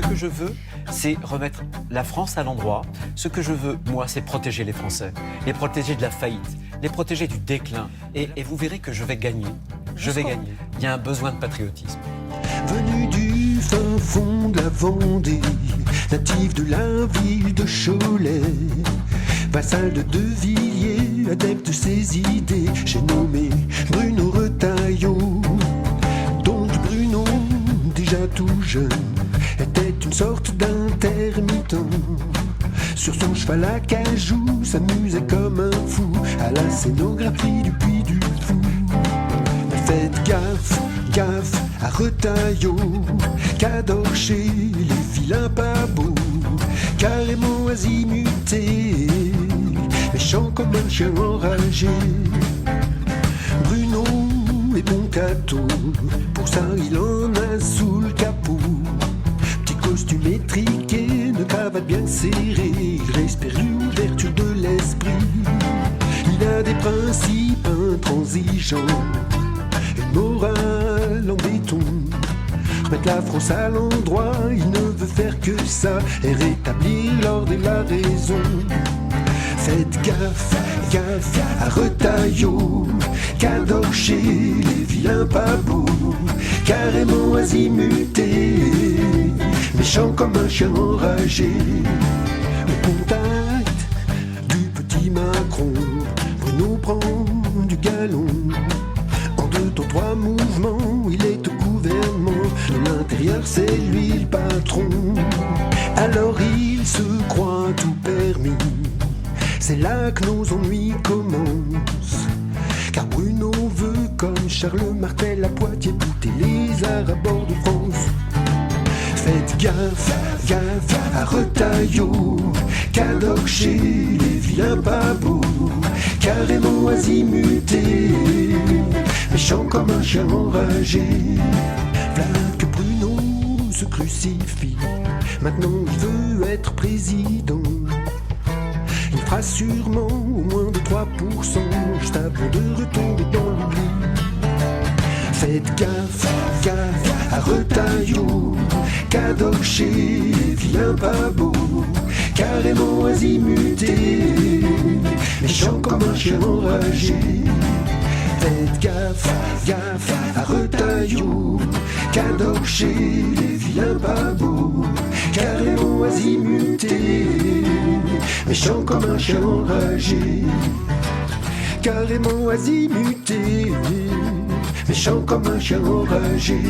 Ce que je veux, c'est remettre la France à l'endroit. Ce que je veux, moi, c'est protéger les Français, les protéger de la faillite, les protéger du déclin. Et vous verrez que je vais gagner. Je vais gagner. Il y a un besoin de patriotisme. Venu du fin fond de la Vendée, natif de la ville de Cholet, vassal de De Villiers, adepte de ses idées, j'ai nommé Bruno Retailleau. Donc Bruno, déjà tout jeune, était une sorte d'intermittent. Sur son cheval à cajou, s'amusait comme un fou à la scénographie du Puy du Fou. Mais faites gaffe, gaffe à Retailleau, qu'adore chez les vilains pas beaux, carrément azimuté, méchant comme un chien enragé. Bruno est bon cateau, pour ça il en a sous le capot. Petit costume étriqué, une cravate bien serrée, il respire l'ouverture de l'esprit. Il a des principes intransigeants, une morale en béton. Remettre la France à l'endroit, il ne veut faire que ça, et rétablir l'ordre et la raison. Faites gaffe, gaffe à Retailleau, qu'adore chez les vilains pas beaux, carrément azimuté, méchant comme un chien enragé. Au contact du petit Macron, Bruno prend du galon. En 2 temps 3 mouvements, il est au gouvernement, de l'intérieur c'est lui le patron. Alors il se croit tout permis, c'est là que nos ennuis commencent. Car Bruno veut, comme Charles Martel à Poitiers, bouter les arts à bord de France. Faites gaffe, gaffe à Retailleau, qu'adore chez les vilains pas beaux, carrément azimuté, méchant comme un chien enragé. Voilà que Bruno se crucifie, maintenant il veut être président. Il fera sûrement au moins de 3%, juste avant de retomber dans l'oubli. Faites gaffe, gaffe à Retailleau, qu'adore chez les vilains pas beaux, carrément azimuté, méchant comme un chien enragé. Faites gaffe, gaffe à Retailleau, qu'adore chez les vilains pas beaux, carrément azimuté, méchant comme un chien enragé. Carrément azimuté, méchant comme un chien enragé.